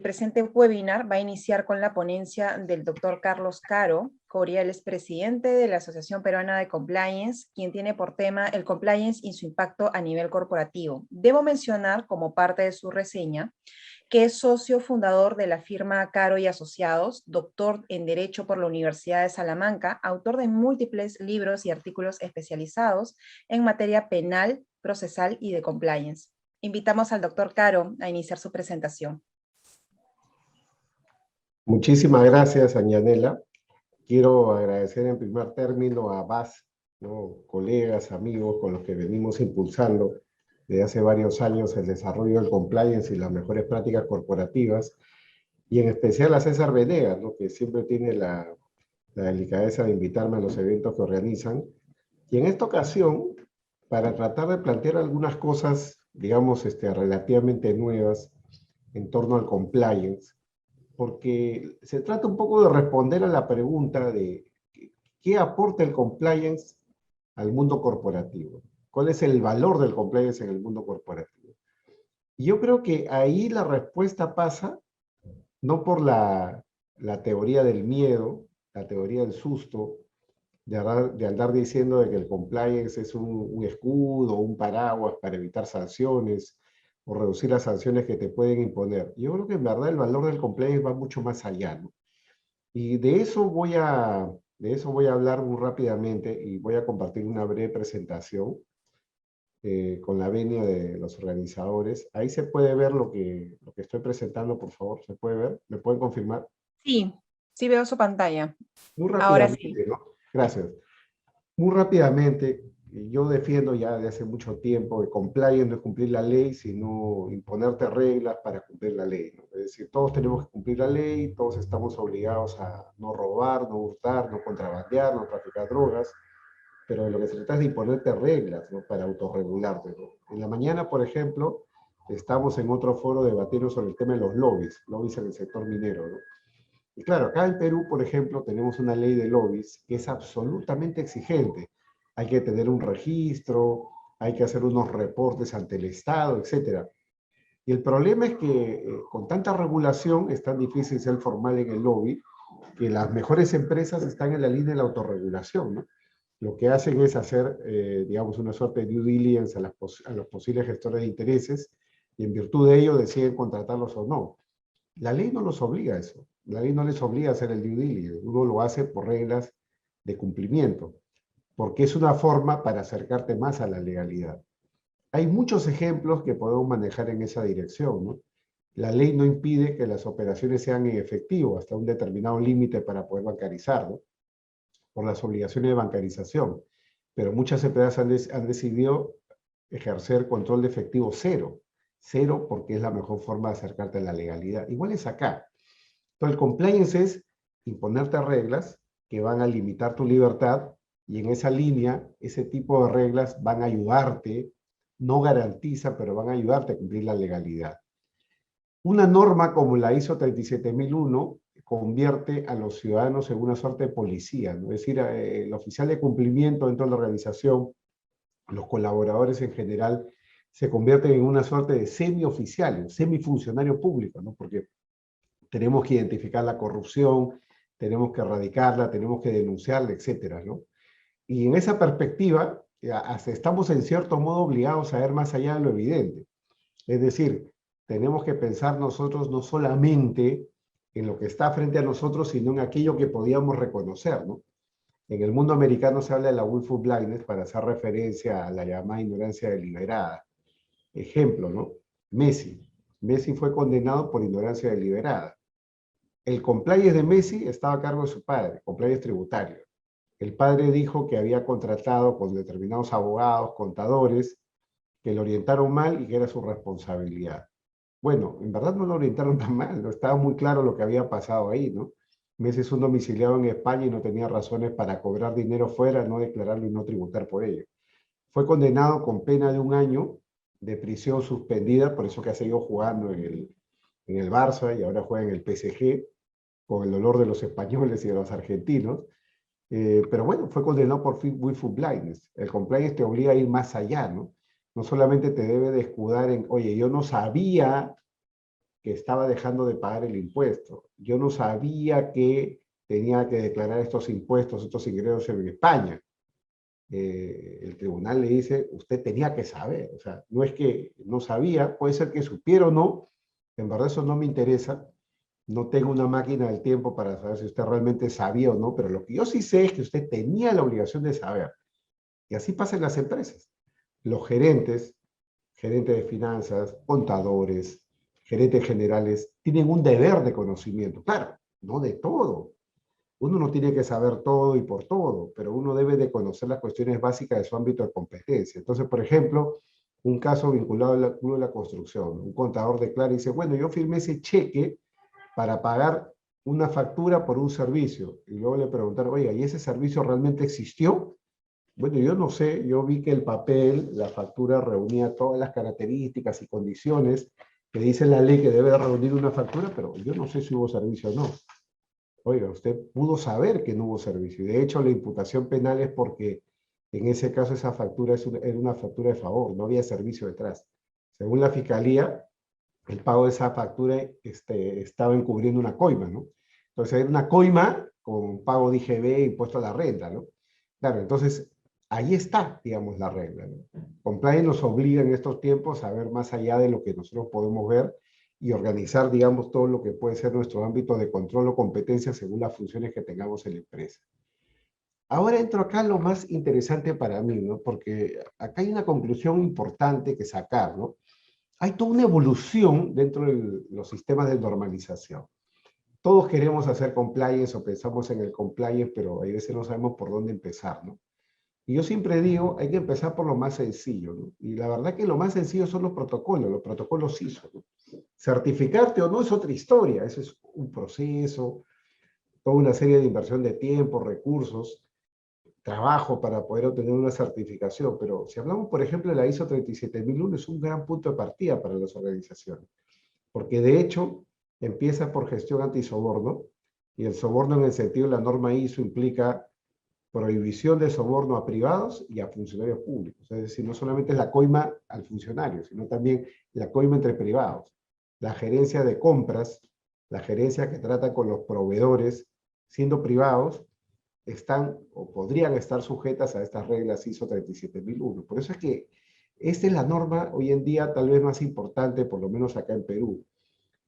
presente webinar va a iniciar con la ponencia del doctor Carlos Caro. Coriel es presidente de la Asociación Peruana de Compliance, quien tiene por tema el compliance y su impacto a nivel corporativo. Debo mencionar, como parte de su reseña, que es socio fundador de la firma Caro y Asociados, doctor en Derecho por la Universidad de Salamanca, autor de múltiples libros y artículos especializados en materia penal, procesal y de compliance. Invitamos al doctor Caro a iniciar su presentación. Muchísimas gracias, Añanela. Quiero agradecer en primer término a BAS, ¿no? Colegas, amigos con los que venimos impulsando desde hace varios años el desarrollo del compliance y las mejores prácticas corporativas, y en especial a César Venegas, ¿no? Que siempre tiene la delicadeza de invitarme a los eventos que organizan. Y en esta ocasión, para tratar de plantear algunas cosas, digamos, relativamente nuevas en torno al compliance, porque se trata un poco de responder a la pregunta de ¿qué aporta el compliance al mundo corporativo? ¿Cuál es el valor del compliance en el mundo corporativo? Y yo creo que ahí la respuesta pasa no por la teoría del miedo, la teoría del susto, de andar diciendo de que el compliance es un escudo, un paraguas para evitar sanciones, o reducir las sanciones que te pueden imponer. Yo creo que en verdad el valor del compliance va mucho más allá, ¿no? Y de eso voy a hablar muy rápidamente y voy a compartir una breve presentación con la venia de los organizadores. Ahí se puede ver lo que estoy presentando, por favor. ¿Se puede ver? ¿Me pueden confirmar? Sí, sí veo su pantalla. Muy Ahora sí. rápidamente, ¿no? Gracias. Muy rápidamente, yo defiendo ya desde hace mucho tiempo que compliance no es cumplir la ley, sino imponerte reglas para cumplir la ley, ¿no? Es decir, todos tenemos que cumplir la ley, todos estamos obligados a no robar, no hurtar, no contrabandear, no traficar drogas, pero de lo que se trata es de imponerte reglas, ¿no? Para autorregularte, ¿no? En la mañana, por ejemplo, estamos en otro foro debatiendo sobre el tema de los lobbies en el sector minero, ¿no? Y claro, acá en Perú, por ejemplo, tenemos una ley de lobbies que es absolutamente exigente. Hay que tener un registro, hay que hacer unos reportes ante el Estado, etc. Y el problema es que con tanta regulación es tan difícil ser formal en el lobby que las mejores empresas están en la línea de la autorregulación, ¿no? Lo que hacen es hacer, digamos, una suerte de due diligence a los posibles gestores de intereses y en virtud de ello deciden contratarlos o no. La ley no los obliga a eso. La ley no les obliga a hacer el due diligence. Uno lo hace por reglas de cumplimiento, porque es una forma para acercarte más a la legalidad. Hay muchos ejemplos que podemos manejar en esa dirección, ¿no? La ley no impide que las operaciones sean en efectivo hasta un determinado límite para poder bancarizar, ¿no? Por las obligaciones de bancarización. Pero muchas empresas han decidido ejercer control de efectivo cero. Cero porque es la mejor forma de acercarte a la legalidad. Igual es acá. Entonces, el compliance es imponerte reglas que van a limitar tu libertad y en esa línea, ese tipo de reglas van a ayudarte, no garantiza, pero van a ayudarte a cumplir la legalidad. Una norma como la ISO 37001 convierte a los ciudadanos en una suerte de policía, ¿no? Es decir, el oficial de cumplimiento dentro de la organización, los colaboradores en general, se convierten en una suerte de semioficial, semifuncionario público, ¿no? Porque tenemos que identificar la corrupción, tenemos que erradicarla, tenemos que denunciarla, etcétera, ¿no? Y en esa perspectiva, estamos en cierto modo obligados a ver más allá de lo evidente. Es decir, tenemos que pensar nosotros no solamente en lo que está frente a nosotros, sino en aquello que podíamos reconocer, ¿no? En el mundo americano se habla de la willful blindness para hacer referencia a la llamada ignorancia deliberada. Ejemplo, ¿no? Messi. Messi fue condenado por ignorancia deliberada. El compliance de Messi estaba a cargo de su padre, compliance tributario. El padre dijo que había contratado con determinados abogados, contadores, que lo orientaron mal y que era su responsabilidad. Bueno, en verdad no lo orientaron tan mal, no estaba muy claro lo que había pasado ahí, ¿no? Messi es un domiciliado en España y no tenía razones para cobrar dinero fuera, no declararlo y no tributar por ello. Fue condenado con pena de 1 año de prisión suspendida, por eso que ha seguido jugando en el Barça y ahora juega en el PSG, con el dolor de los españoles y de los argentinos. Pero bueno, fue condenado por willful blindness. El compliance te obliga a ir más allá, ¿no? No solamente te debe de escudar en, oye, yo no sabía que estaba dejando de pagar el impuesto. Yo no sabía que tenía que declarar estos impuestos, estos ingresos en España. El tribunal le dice, usted tenía que saber, o sea, no es que no sabía, puede ser que supiera o no, en verdad eso no me interesa, no tengo una máquina del tiempo para saber si usted realmente sabía o no, pero lo que yo sí sé es que usted tenía la obligación de saber, y así pasa en las empresas. Los gerentes, gerentes de finanzas, contadores, gerentes generales, tienen un deber de conocimiento, claro, no de todo, uno no tiene que saber todo y por todo, pero uno debe de conocer las cuestiones básicas de su ámbito de competencia. Entonces, por ejemplo, un caso vinculado al mundo de la construcción. Un contador declara y dice, bueno, yo firmé ese cheque para pagar una factura por un servicio. Y luego le preguntaron, oiga, ¿y ese servicio realmente existió? Bueno, yo no sé, yo vi que el papel, la factura reunía todas las características y condiciones que dice la ley que debe reunir una factura, pero yo no sé si hubo servicio o no. Oiga, usted pudo saber que no hubo servicio. Y de hecho, la imputación penal es porque en ese caso esa factura era una factura de favor, no había servicio detrás. Según la fiscalía, el pago de esa factura estaba encubriendo una coima, ¿no? Entonces, era una coima con pago de IGB, impuesto a la renta, ¿no? Claro, entonces, ahí está, digamos, la regla, ¿no? Compliance nos obliga en estos tiempos a ver más allá de lo que nosotros podemos ver y organizar, digamos, todo lo que puede ser nuestro ámbito de control o competencia según las funciones que tengamos en la empresa. Ahora entro acá lo más interesante para mí, ¿no? Porque acá hay una conclusión importante que sacar, ¿no? Hay toda una evolución dentro de los sistemas de normalización. Todos queremos hacer compliance o pensamos en el compliance, pero a veces no sabemos por dónde empezar, ¿no? Y yo siempre digo, hay que empezar por lo más sencillo, ¿no? Y la verdad que lo más sencillo son los protocolos ISO, ¿no? Certificarte o no es otra historia, eso es un proceso, toda una serie de inversión de tiempo, recursos, trabajo para poder obtener una certificación. Pero si hablamos, por ejemplo, de la ISO 37001, es un gran punto de partida para las organizaciones, porque de hecho empieza por gestión antisoborno, y el soborno en el sentido de la norma ISO implica prohibición de soborno a privados y a funcionarios públicos. Es decir, no solamente es la coima al funcionario, sino también la coima entre privados. La gerencia de compras, la gerencia que trata con los proveedores, siendo privados, están o podrían estar sujetas a estas reglas ISO 37001. Por eso es que esta es la norma hoy en día tal vez más importante, por lo menos acá en Perú.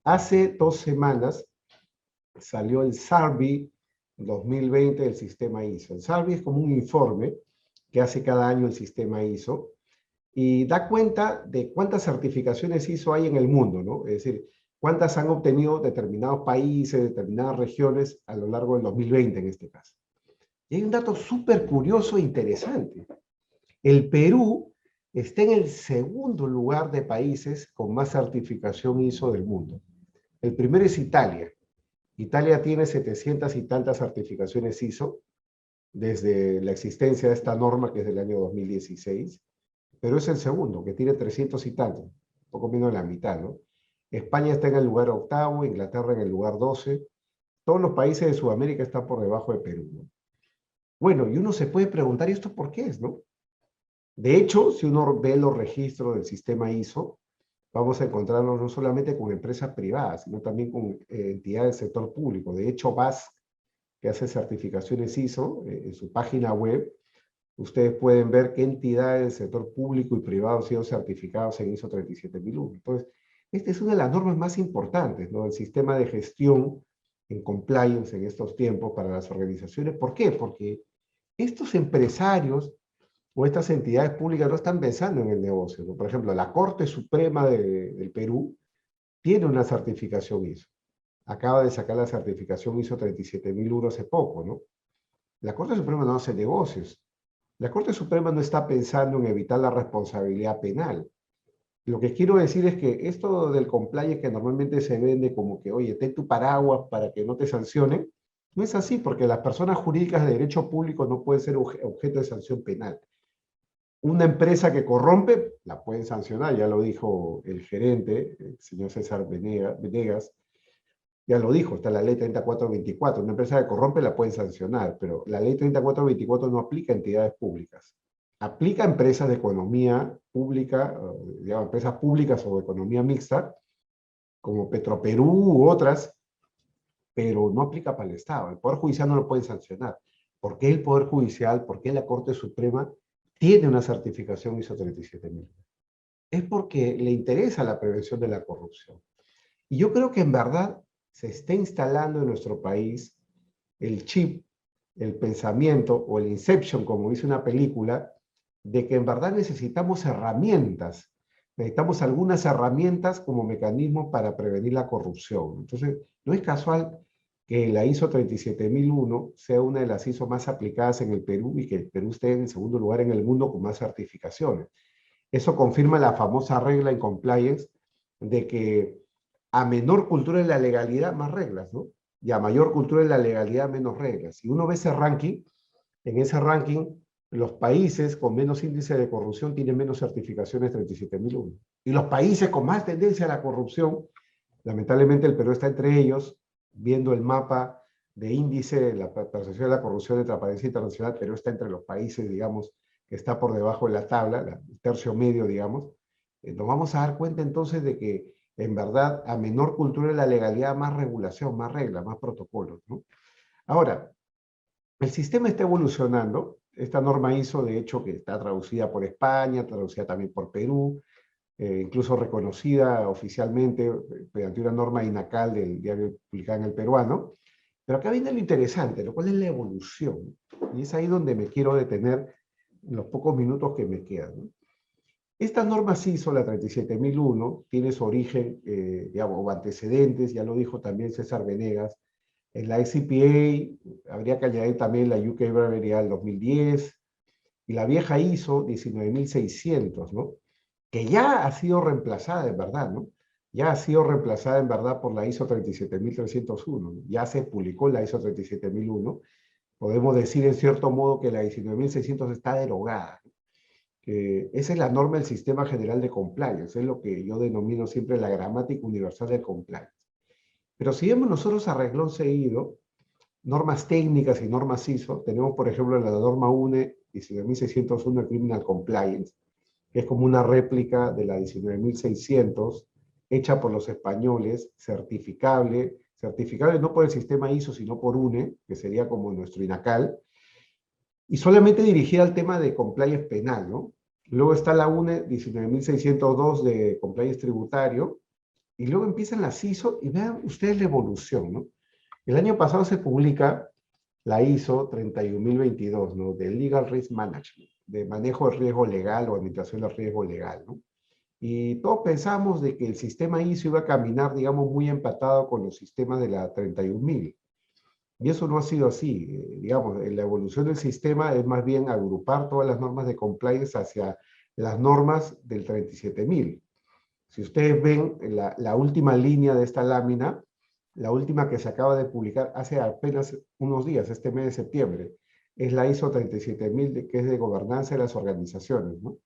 Hace 2 semanas salió el SARBI 2020 del sistema ISO. El SARBI es como un informe que hace cada año el sistema ISO y da cuenta de cuántas certificaciones ISO hay en el mundo, ¿no? Es decir, cuántas han obtenido determinados países, determinadas regiones a lo largo del 2020 en este caso. Y hay un dato súper curioso e interesante. El Perú está en el segundo lugar de países con más certificación ISO del mundo. El primero es Italia. Italia tiene 700 y tantas certificaciones ISO desde la existencia de esta norma, que es del año 2016, pero es el segundo, que tiene 300 y tantos, un poco menos de la mitad, ¿no? España está en el lugar octavo, Inglaterra en el lugar 12, todos los países de Sudamérica están por debajo de Perú, ¿no? Bueno, y uno se puede preguntar, ¿y esto por qué es, no? De hecho, si uno ve los registros del sistema ISO, vamos a encontrarnos no solamente con empresas privadas, sino también con entidades del sector público. De hecho, BAS, que hace certificaciones ISO, en su página web, ustedes pueden ver qué entidades del sector público y privado han sido certificados en ISO 37001. Entonces, esta es una de las normas más importantes, ¿no? El sistema de gestión en compliance en estos tiempos para las organizaciones. ¿Por qué? Porque estos empresarios o estas entidades públicas no están pensando en el negocio, ¿no? Por ejemplo, la Corte Suprema del Perú tiene una certificación ISO. Acaba de sacar la certificación ISO 37001 hace poco, ¿no? La Corte Suprema no hace negocios. La Corte Suprema no está pensando en evitar la responsabilidad penal. Lo que quiero decir es que esto del compliance que normalmente se vende como que, oye, ten tu paraguas para que no te sancionen, no es así, porque las personas jurídicas de derecho público no pueden ser objeto de sanción penal. Una empresa que corrompe, la pueden sancionar, ya lo dijo el gerente, el señor César Venegas, ya lo dijo, está la ley 3424, una empresa que corrompe la pueden sancionar, pero la ley 3424 no aplica a entidades públicas, aplica a empresas de economía pública, digamos, empresas públicas o de economía mixta, como Petroperú u otras, pero no aplica para el Estado. El Poder Judicial no lo puede sancionar. ¿Por qué el Poder Judicial, por qué la Corte Suprema tiene una certificación ISO 37000? Es porque le interesa la prevención de la corrupción. Y yo creo que en verdad se está instalando en nuestro país el chip, el pensamiento o el inception, como dice una película, de que en verdad necesitamos herramientas. Necesitamos algunas herramientas como mecanismo para prevenir la corrupción. Entonces, no es casual que la ISO 37001 sea una de las ISO más aplicadas en el Perú y que el Perú esté en segundo lugar en el mundo con más certificaciones. Eso confirma la famosa regla en compliance de que a menor cultura en la legalidad, más reglas, ¿no? Y a mayor cultura en la legalidad, menos reglas. Si uno ve ese ranking, en ese ranking, los países con menos índice de corrupción tienen menos certificaciones 37001. Y los países con más tendencia a la corrupción, lamentablemente el Perú está entre ellos, viendo el mapa de índice de la percepción de la corrupción de Transparencia Internacional, pero está entre los países, digamos, que está por debajo de la tabla, el tercio medio, digamos. Nos vamos a dar cuenta entonces de que, en verdad, a menor cultura de la legalidad, más regulación, más reglas, más protocolos, ¿no? Ahora, el sistema está evolucionando. Esta norma ISO, de hecho, que está traducida por España, traducida también por Perú, incluso reconocida oficialmente mediante una norma INACAL del diario publicada en el peruano. Pero acá viene lo interesante, lo cual es la evolución. Y es ahí donde me quiero detener en los pocos minutos que me quedan, ¿no? Esta norma ISO, la 37001, tiene su origen, digamos, o antecedentes, ya lo dijo también César Venegas, en la ICPA. Habría que añadir también la UK Burial 2010 y la vieja ISO 19600, ¿no? Que ya ha sido reemplazada en verdad, ¿no? Ya ha sido reemplazada en verdad por la ISO 37301, ¿no? Ya se publicó la ISO 37001. Podemos decir en cierto modo que la 19600 está derogada, ¿no? Que esa es la norma del Sistema General de Compliance, es lo que yo denomino siempre la gramática universal de compliance. Pero si vemos nosotros a renglón seguido, normas técnicas y normas ISO, tenemos por ejemplo la norma UNE 19601 de Criminal Compliance, que es como una réplica de la 19600, hecha por los españoles, certificable no por el sistema ISO, sino por UNE, que sería como nuestro INACAL, y solamente dirigida al tema de compliance penal, ¿no? Luego está la UNE 19602 de compliance tributario, y luego empiezan las ISO, y vean ustedes la evolución, ¿no? El año pasado se publica la ISO 31022, ¿no? De Legal Risk Management, de manejo de riesgo legal o administración del riesgo legal, ¿no? Y todos pensamos de que el sistema ISO iba a caminar, digamos, muy empatado con los sistemas de la 31000. Y eso no ha sido así. Digamos, la evolución del sistema es más bien agrupar todas las normas de compliance hacia las normas del 37000. Si ustedes ven la última línea de esta lámina, la última que se acaba de publicar hace apenas unos días, este mes de septiembre, es la ISO 37000, que es de gobernanza de las organizaciones, ¿no?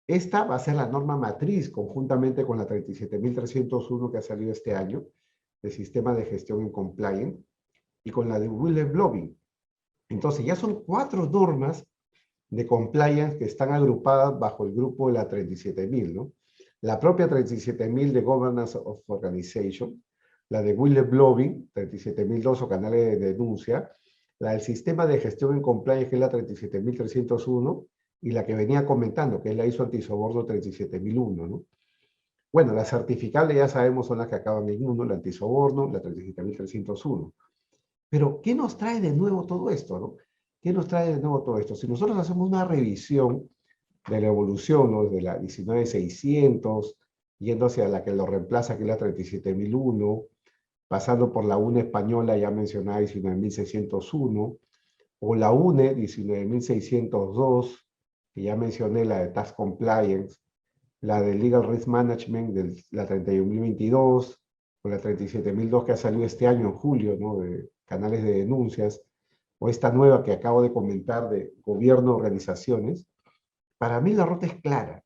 Esta va a ser la norma matriz conjuntamente con la 37301 que ha salido este año, de sistema de gestión en compliance, y con la de whistleblowing. Entonces ya son 4 normas de compliance que están agrupadas bajo el grupo de la 37000, ¿no? La propia 37000 de Governance of Organization, la de whistleblowing, 37002 o canales de denuncia, la del sistema de gestión en compliance, que es la 37301, y la que venía comentando, que es la ISO antisoborno 37001, ¿no? Bueno, las certificables ya sabemos son las que acaban en 1, la antisoborno, la 37301. Pero, ¿qué nos trae de nuevo todo esto, no? ¿Qué nos trae de nuevo todo esto? Si nosotros hacemos una revisión de la evolución, ¿no? Desde la 19600, yendo hacia la que lo reemplaza, que es la 37001, pasando por la UNE española ya mencionada 19601, o la UNE 19602, que ya mencioné, la de Tax Compliance, la de Legal Risk Management, de la 31022, o la 37002 que ha salido este año en julio, ¿no? De canales de denuncias, o esta nueva que acabo de comentar de gobierno de organizaciones. Para mí la ruta es clara.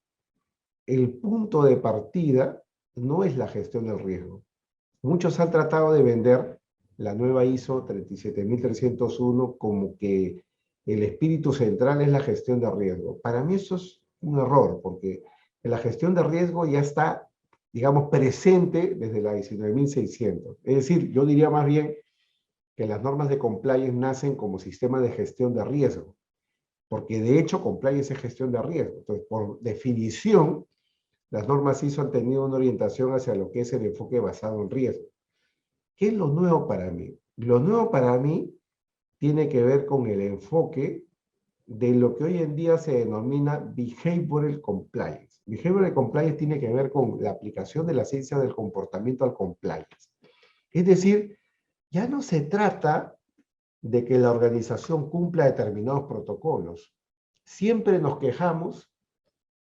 El punto de partida no es la gestión del riesgo. Muchos han tratado de vender la nueva ISO 37301 como que el espíritu central es la gestión de riesgo. Para mí eso es un error, porque la gestión de riesgo ya está digamos, presente desde la 19.600. Es decir, yo diría más bien que las normas de compliance nacen como sistema de gestión de riesgo, porque de hecho compliance es gestión de riesgo. Entonces, por definición, las normas ISO han tenido una orientación hacia lo que es el enfoque basado en riesgo. ¿Qué es lo nuevo para mí? Lo nuevo para mí tiene que ver con el enfoque de lo que hoy en día se denomina behavioral compliance. Behavioral compliance tiene que ver con la aplicación de la ciencia del comportamiento al compliance. Es decir, ya no se trata de que la organización cumpla determinados protocolos. Siempre nos quejamos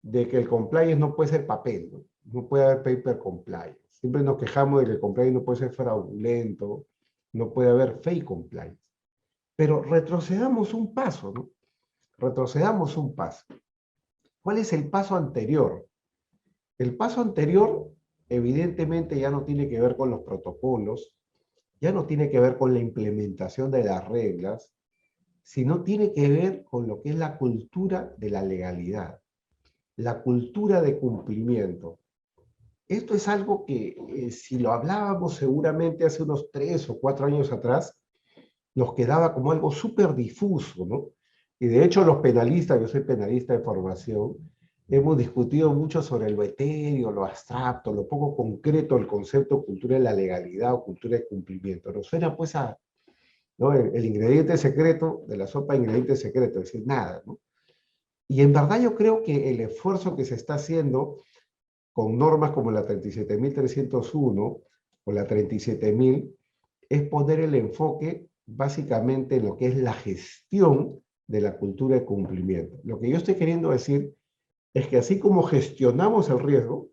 de que el compliance no puede ser papel, ¿no? No puede haber paper compliance. Siempre nos quejamos de que el compliance no puede ser fraudulento, no puede haber fake compliance. Pero retrocedamos un paso, ¿no? Retrocedamos un paso. ¿Cuál es el paso anterior? El paso anterior, evidentemente, ya no tiene que ver con los protocolos, ya no tiene que ver con la implementación de las reglas, sino tiene que ver con lo que es la cultura de la legalidad, la cultura de cumplimiento. Esto es algo que, si lo hablábamos seguramente hace unos 3 o 4 años atrás, nos quedaba como algo súper difuso, ¿no? Y de hecho los penalistas, yo soy penalista de formación, hemos discutido mucho sobre lo etéreo, lo abstracto, lo poco concreto, el concepto cultura de la legalidad o cultura de cumplimiento. Nos suena pues a, ¿no? El ingrediente secreto de la sopa de ingredientes secretos, es decir, nada, ¿no? Y en verdad yo creo que el esfuerzo que se está haciendo con normas como la 37.301 o la 37.000 es poner el enfoque básicamente en lo que es la gestión de la cultura de cumplimiento. Lo que yo estoy queriendo decir es que así como gestionamos el riesgo,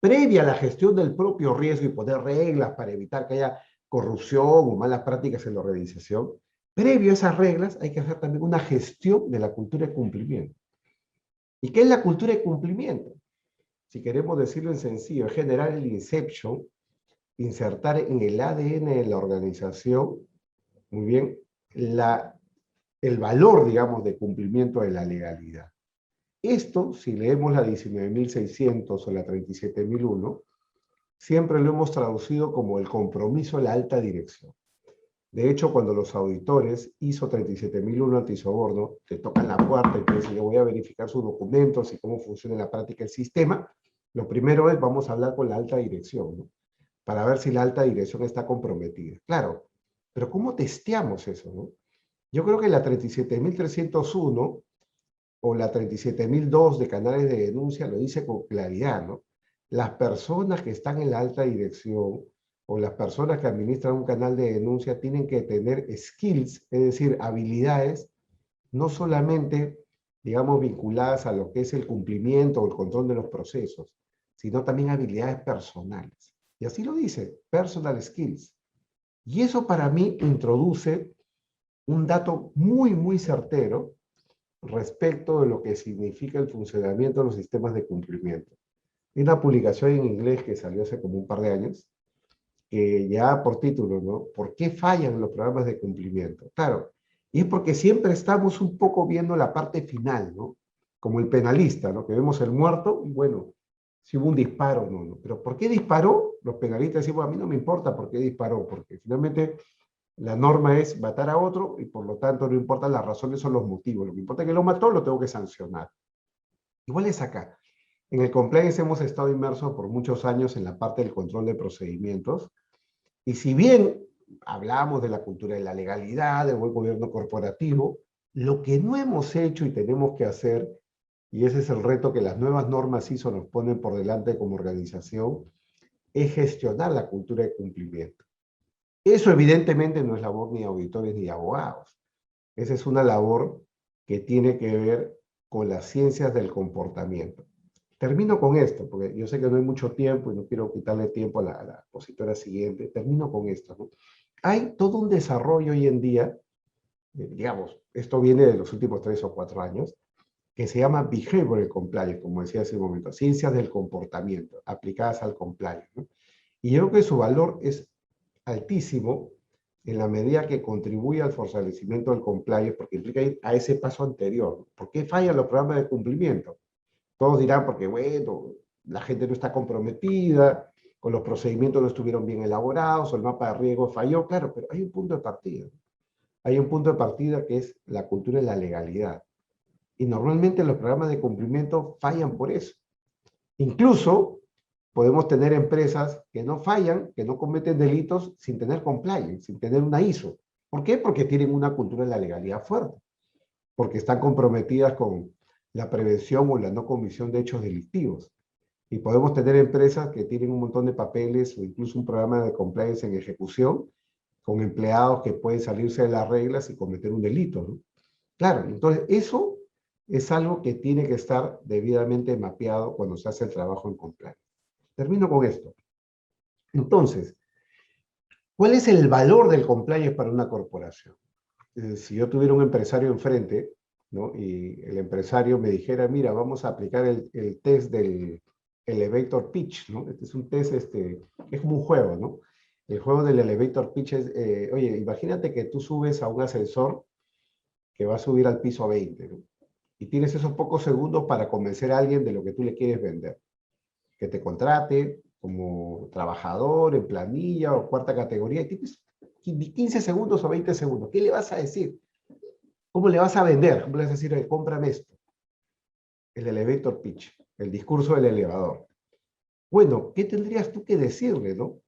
previa a la gestión del propio riesgo y poner reglas para evitar que haya corrupción o malas prácticas en la organización, previo a esas reglas hay que hacer también una gestión de la cultura de cumplimiento. ¿Y qué es la cultura de cumplimiento? Si queremos decirlo en sencillo, es generar el inception, insertar en el ADN de la organización, muy bien, el valor, digamos, de cumplimiento de la legalidad. Esto, si leemos la 19.600 o la 37.001, siempre lo hemos traducido como el compromiso de la alta dirección. De hecho, cuando los auditores ISO 37.001 antisoborno te tocan la puerta y te dicen, yo voy a verificar sus documentos y cómo funciona en la práctica el sistema, lo primero es, vamos a hablar con la alta dirección, ¿no? Para ver si la alta dirección está comprometida. Claro, pero ¿cómo testeamos eso, no? Yo creo que la 37.301 o la 37.002 de canales de denuncia lo dice con claridad, ¿no? Las personas que están en la alta dirección o las personas que administran un canal de denuncia tienen que tener skills, es decir, habilidades, no solamente, digamos, vinculadas a lo que es el cumplimiento o el control de los procesos, sino también habilidades personales. Y así lo dice, personal skills. Y eso para mí introduce un dato muy, muy certero respecto de lo que significa el funcionamiento de los sistemas de cumplimiento. Hay una publicación en inglés que salió hace como un par de años, que ya por título, ¿no? ¿Por qué fallan los programas de cumplimiento? Claro, y es porque siempre estamos un poco viendo la parte final, ¿no? Como el penalista, ¿no? Que vemos el muerto y bueno, si hubo un disparo o no, ¿no? Pero ¿por qué disparó? Los penalistas decimos, a mí no me importa por qué disparó, porque finalmente la norma es matar a otro y por lo tanto no importan las razones o los motivos. Lo que importa es que lo mató, lo tengo que sancionar. Igual es acá. En el compliance hemos estado inmersos por muchos años en la parte del control de procedimientos. Y si bien hablamos de la cultura de la legalidad, del buen gobierno corporativo, lo que no hemos hecho y tenemos que hacer, y ese es el reto que las nuevas normas ISO nos ponen por delante como organización, es gestionar la cultura de cumplimiento. Eso evidentemente no es labor ni de auditores ni de abogados. Esa es una labor que tiene que ver con las ciencias del comportamiento. Termino con esto, porque yo sé que no hay mucho tiempo y no quiero quitarle tiempo a la expositora siguiente. Termino con esto, ¿no? Hay todo un desarrollo hoy en día, digamos, esto viene de los últimos 3 o 4 años, que se llama Behavioral Compliance, como decía hace un momento, ciencias del comportamiento aplicadas al compliance, ¿no? Y yo creo que su valor es altísimo en la medida que contribuye al fortalecimiento del compliance, porque implica ir a ese paso anterior. ¿Por qué fallan los programas de cumplimiento? Todos dirán, porque bueno, la gente no está comprometida, o los procedimientos no estuvieron bien elaborados, o el mapa de riesgo falló, claro, pero hay un punto de partida. Hay un punto de partida que es la cultura de la legalidad. Y normalmente los programas de cumplimiento fallan por eso. Incluso podemos tener empresas que no fallan, que no cometen delitos sin tener compliance, sin tener una ISO. ¿Por qué? Porque tienen una cultura de la legalidad fuerte, porque están comprometidas con la prevención o la no comisión de hechos delictivos. Y podemos tener empresas que tienen un montón de papeles o incluso un programa de compliance en ejecución con empleados que pueden salirse de las reglas y cometer un delito, ¿no? Claro, entonces eso es algo que tiene que estar debidamente mapeado cuando se hace el trabajo en compliance. Termino con esto. Entonces, ¿cuál es el valor del compliance para una corporación? Si yo tuviera un empresario enfrente, ¿no? Y el empresario me dijera, mira, vamos a aplicar el test del elevator pitch, ¿no? Este es un test, es como un juego, ¿no? El juego del elevator pitch es, oye, imagínate que tú subes a un ascensor que va a subir al piso 20, ¿no? Y tienes esos pocos segundos para convencer a alguien de lo que tú le quieres vender. Que te contrate como trabajador, en planilla o cuarta categoría, y tienes 15 segundos o 20 segundos. ¿Qué le vas a decir? ¿Cómo le vas a vender? ¿Cómo le vas a decir, cómprame esto? El elevator pitch, el discurso del elevador. Bueno, ¿qué tendrías tú que decirle, no?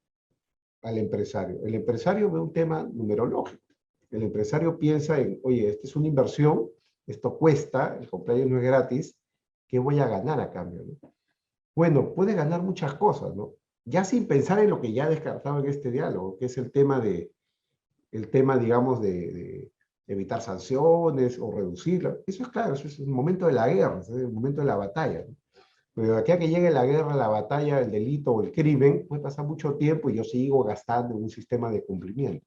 Al empresario. El empresario ve un tema numerológico. El empresario piensa en, oye, esta es una inversión, esto cuesta, el compliance no es gratis, ¿qué voy a ganar a cambio, no? Bueno, puede ganar muchas cosas, ¿no? Ya sin pensar en lo que ya descartaba en este diálogo, que es el tema, digamos, de evitar sanciones o reducirlas. Eso es claro, eso es el momento de la guerra, es el momento de la batalla, ¿no? Pero de aquí a que llegue la guerra, la batalla, el delito o el crimen, puede pasar mucho tiempo y yo sigo gastando en un sistema de cumplimiento.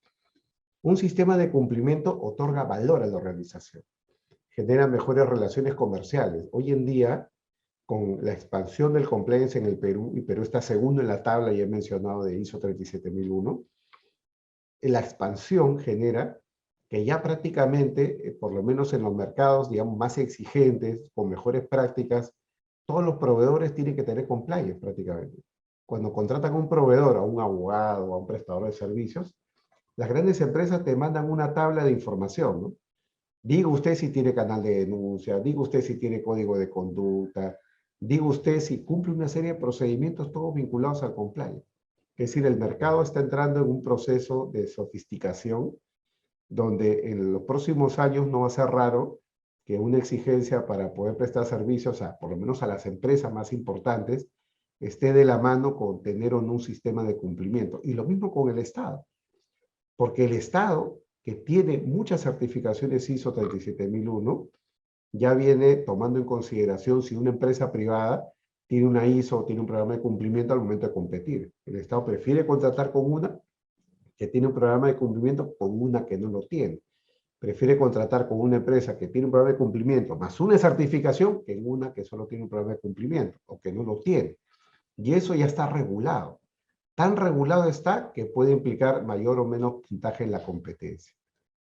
Un sistema de cumplimiento otorga valor a la organización, genera mejores relaciones comerciales. Hoy en día, con la expansión del compliance en el Perú, y Perú está segundo en la tabla, ya he mencionado, de ISO 37001, la expansión genera que ya prácticamente, por lo menos en los mercados, digamos, más exigentes, con mejores prácticas, todos los proveedores tienen que tener compliance prácticamente. Cuando contratan a un proveedor, a un abogado, a un prestador de servicios, las grandes empresas te mandan una tabla de información, ¿no? Diga usted si tiene canal de denuncia, diga usted si tiene código de conducta, diga usted si cumple una serie de procedimientos todos vinculados al compliance. Es decir, el mercado está entrando en un proceso de sofisticación donde en los próximos años no va a ser raro que una exigencia para poder prestar servicios, por lo menos a las empresas más importantes, esté de la mano con tener o no un sistema de cumplimiento. Y lo mismo con el Estado, porque el Estado, que tiene muchas certificaciones ISO 37001, ya viene tomando en consideración si una empresa privada tiene una ISO o tiene un programa de cumplimiento al momento de competir. El Estado prefiere contratar con una que tiene un programa de cumplimiento con una que no lo tiene. Prefiere contratar con una empresa que tiene un programa de cumplimiento más una certificación que en una que solo tiene un programa de cumplimiento o que no lo tiene. Y eso ya está regulado. Tan regulado está que puede implicar mayor o menor puntaje en la competencia.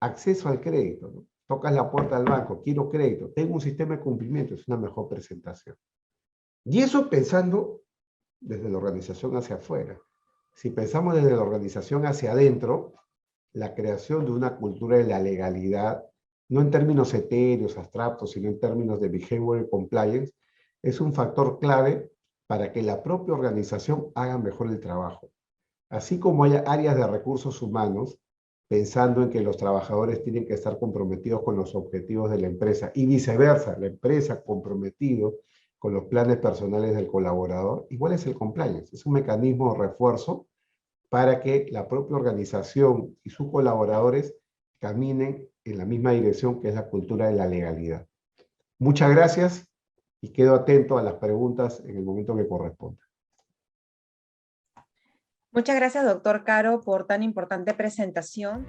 Acceso al crédito, ¿no? Tocas la puerta del banco, quiero crédito, tengo un sistema de cumplimiento, es una mejor presentación. Y eso pensando desde la organización hacia afuera. Si pensamos desde la organización hacia adentro, la creación de una cultura de la legalidad, no en términos etéreos, abstractos, sino en términos de behavioral compliance, es un factor clave para que la propia organización haga mejor el trabajo. Así como hay áreas de recursos humanos, pensando en que los trabajadores tienen que estar comprometidos con los objetivos de la empresa y viceversa, la empresa comprometido con los planes personales del colaborador, igual es el compliance, es un mecanismo de refuerzo para que la propia organización y sus colaboradores caminen en la misma dirección que es la cultura de la legalidad. Muchas gracias y quedo atento a las preguntas en el momento que corresponda. Muchas gracias, doctor Caro, por tan importante presentación.